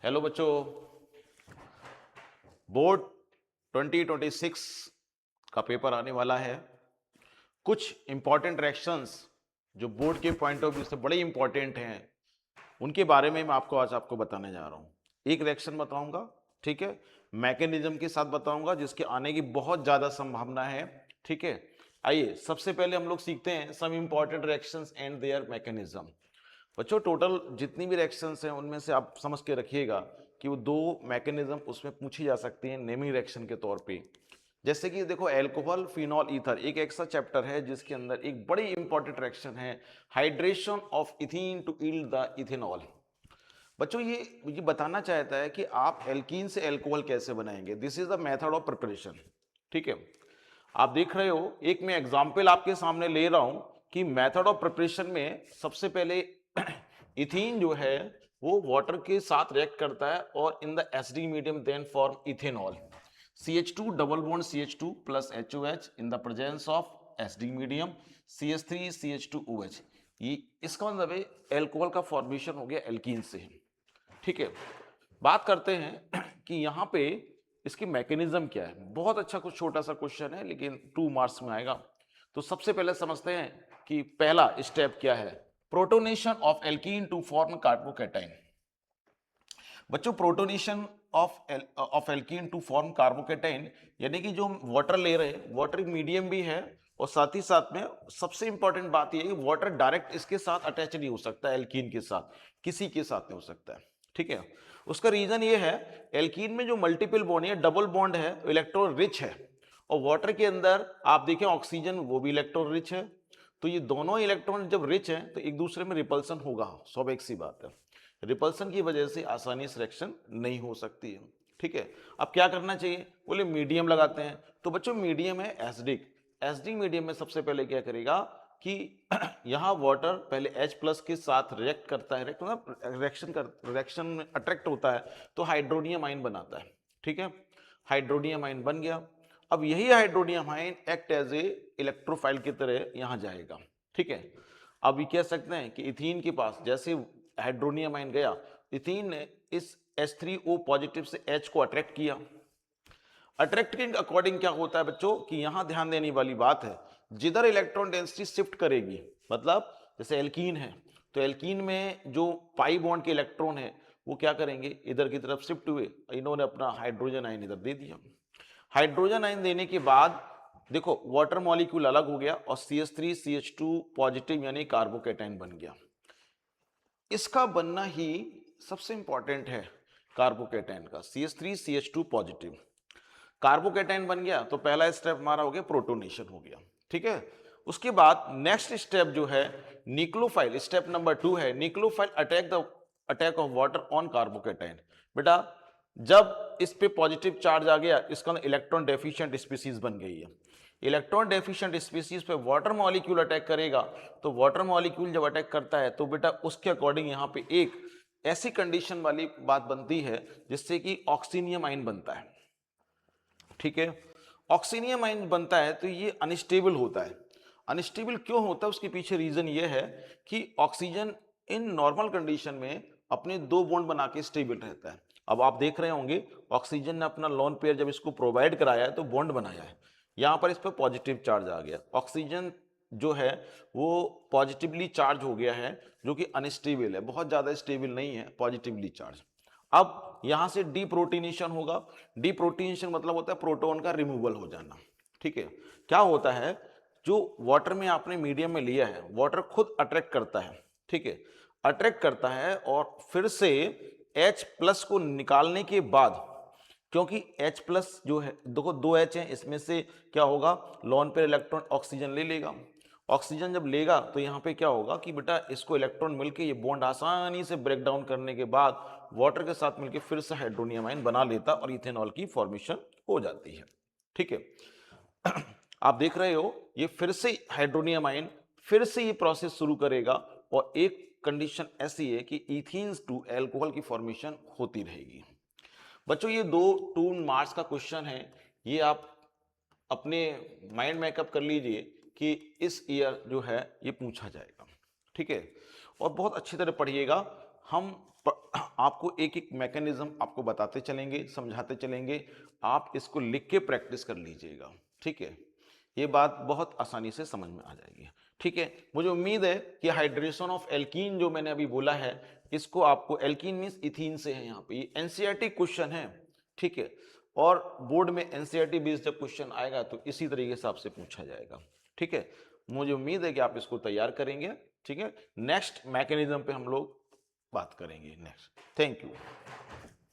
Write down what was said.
Hello बच्चों, board 2026 का paper आने वाला है। कुछ इंपॉर्टेंट रिएक्शंस जो बोर्ड के पॉइंट ऑफ व्यू से बड़े इंपॉर्टेंट हैं उनके बारे में मैं आपको बताने जा रहा हूं। एक रिएक्शन बताऊंगा, ठीक है, मैकेनिज्म के साथ बताऊंगा जिसके आने की बहुत ज्यादा संभावना है। ठीक है, आइए सबसे पहले हम लोग सीखते हैं some important reactions and their mechanism. बच्चों टोटल जितनी भी रिएक्शंस हैं उनमें से आप समझ के रखिएगा कि वो दो मैकेनिज्म उसमें पूछी जा सकती हैं नेमिंग रिएक्शन के तौर पे। जैसे कि देखो अल्कोहल फिनॉल ईथर एक ऐसा चैप्टर है जिसके अंदर एक बड़ी इंपॉर्टेंट रिएक्शन है hydration of ethene to yield the ethanol. बच्चों ये बताना चाहता है कि आप एल्कीन से अल्कोहल कैसे बनाएंगे। This is the method of preparation. ठीक है, आप देख रहे हो एक मैं एग्जाम्पल आपके सामने ले रहा हूं कि मेथड ऑफ प्रिपरेशन में सबसे पहले इथीन जो है वो वाटर के साथ रिएक्ट करता है और in the acidic medium then form ethanol. CH2 double bond CH2 plus HOH in the presence of acidic medium CH3 CH2OH। ये इसका मतलब है एल्कोहल का फॉर्मेशन हो गया एल्कीन से। ठीक है, बात करते हैं कि यहां पे इसकी मैकेनिज्म क्या है। बहुत अच्छा कुछ छोटा सा क्वेश्चन है लेकिन 2 मार्क्स में आएगा। तो सबसे पहले समझते हैं कि पहला स्टेप क्या है। Protonation of alkene to form carbocation. बच्चों protonation of alkene to form carbocation यानी कि जो हम वाटर ले रहे हैं, वाटर मीडियम भी है और साथ ही साथ में सबसे इंपॉर्टेंट बात यह है कि वाटर डायरेक्ट इसके साथ अटैच नहीं हो सकता, एल्कीन के साथ किसी के साथ नहीं हो सकता है। ठीक है, उसका रीजन ये है एल्कीन में जो मल्टीपल बॉन्ड है, डबल बॉन्ड है, इलेक्ट्रॉन रिच है और वाटर के अंदर आप देखें ऑक्सीजन वो भी इलेक्ट्रॉन रिच है। तो ये दोनों इलेक्ट्रॉन जब रिच हैं तो एक दूसरे में रिपल्सन होगा, स्वाभाविक सी बात है। रिपल्सन की वजह से आसानी से रिएक्शन नहीं हो सकती है। ठीक है, अब क्या करना चाहिए, बोले मीडियम लगाते हैं। तो बच्चों मीडियम है एसिडिक। एसिडिक मीडियम में सबसे पहले क्या करेगा कि यहाँ वाटर पहले H प्लस के साथ रिएक्ट करता है, रिएक्शन में अट्रैक्ट होता है तो हाइड्रोनियम आयन बनाता है। ठीक है, हाइड्रोनियम आयन बन गया। अब यही hydronium ion act as a electrophile की तरह यहां जाएगा। ठीक है, अब ये कह सकते हैं कि इथीन के पास जैसे हाइड्रोनियम आयन गया, इथीन ने इस H3O पॉजिटिव से H को अट्रैक्ट किया। अट्रैक्ट के अकॉर्डिंग क्या होता है बच्चों कि यहां ध्यान देने वाली बात है, जिधर इलेक्ट्रॉन डेंसिटी शिफ्ट करेगी, मतलब जैसे एल्कीन है तो एल्कीन में जो पाई बॉन्ड के इलेक्ट्रॉन है वो क्या करेंगे, इधर की तरफ शिफ्ट हुए, इन्होंने अपना हाइड्रोजन आयन इधर दे दिया। हाइड्रोजन आयन देने के बाद देखो वाटर मॉलिक्यूल अलग हो गया और CH3 CH2 पॉजिटिव यानी कार्बोकैटायन बन गया। इसका बनना ही सबसे इंपॉर्टेंट है कार्बोकैटायन का, CH3 CH2 पॉजिटिव कार्बोकैटायन बन गया। तो पहला स्टेप हमारा हो गया, प्रोटोनेशन हो गया। ठीक है, उसके बाद नेक्स्ट स्टेप जो है न्यूक्लियोफाइल, स्टेप नंबर 2 है nucleophile attack of water on carbocation. बेटा जब इस पे पॉजिटिव चार्ज आ गया, इसका इलेक्ट्रॉन डेफिशिएंट स्पीसीज बन गई है। इलेक्ट्रॉन डेफिशिएंट स्पीसीज पे वाटर मॉलिक्यूल अटैक करेगा, तो वाटर मॉलिक्यूल जब अटैक करता है तो बेटा उसके अकॉर्डिंग यहाँ पे एक ऐसी कंडीशन वाली बात बनती है जिससे कि ऑक्सीनियम आयन बनता है। ठीक है, ऑक्सीनियम आयन बनता है तो ये अनस्टेबल होता है। अनस्टेबल क्यों होता है, उसके पीछे रीजन ये है कि ऑक्सीजन इन नॉर्मल कंडीशन में अपने दो बॉन्ड बना के स्टेबल रहता है। अब आप देख रहे होंगे ऑक्सीजन ने अपना लोन पेयर जब इसको प्रोवाइड कराया है तो बॉन्ड बनाया है, यहां पर इस पर पॉजिटिव चार्ज आ गया, ऑक्सीजन जो है वो पॉजिटिवली चार्ज हो गया है जो कि अनस्टेबल है, बहुत ज्यादा स्टेबल नहीं है, पॉजिटिवली चार्ज। अब यहां से डीप्रोटीनेशन होगा। डीप्रोटीनेशन मतलब होता है प्रोटॉन का रिमूवल हो जाना। ठीक है, क्या होता है जो वाटर में आपने मीडियम में लिया है वाटर खुद अट्रैक्ट करता है। ठीक है, अट्रैक्ट करता है और फिर से H प्लस को निकालने के बाद, क्योंकि H प्लस जो है देखो 2 H है, इसमें से क्या होगा लोन पेयर इलेक्ट्रॉन ऑक्सीजन ले लेगा। ऑक्सीजन जब लेगा तो यहाँ पे क्या होगा कि बेटा इसको इलेक्ट्रॉन मिलके ये बॉन्ड आसानी से ब्रेक डाउन करने के बाद वाटर के साथ मिलके फिर से हाइड्रोनियम आयन बना लेता और इथेनॉल की फॉर्मेशन हो जाती है। ठीक है, आप देख रहे हो ये फिर से हाइड्रोनियम आयन फिर से ये प्रोसेस शुरू करेगा और एक कंडीशन ऐसी है कि इथीन्स टू अल्कोहल की फॉर्मेशन होती रहेगी। बच्चों ये 2 मार्क्स का क्वेश्चन है, ये आप अपने माइंड मेकअप कर लीजिए कि इस ईयर जो है ये पूछा जाएगा। ठीक है, और बहुत अच्छी तरह पढ़िएगा। हम आपको एक एक मैकेनिज्म आपको बताते चलेंगे, समझाते चलेंगे, आप इसको लिख के प्रैक्टिस कर लीजिएगा, ठीक है। ये बात बहुत आसानी से समझ में आ जाएगी, ठीक है। मुझे उम्मीद है कि हाइड्रेशन ऑफ एल्कीन जो मैंने अभी बोला है, इसको आपको, एल्कीन मीन्स इथीन से है यहाँ पे, ये एनसीईआरटी क्वेश्चन है, ठीक है। और बोर्ड में एनसीईआरटी बेस्ड जब क्वेश्चन आएगा तो इसी तरीके से आपसे पूछा जाएगा, ठीक है। मुझे उम्मीद है कि आप इसको तैयार करेंगे, ठीक है। नेक्स्ट मैकेनिज्म पे हम लोग बात करेंगे नेक्स्ट। Thank you.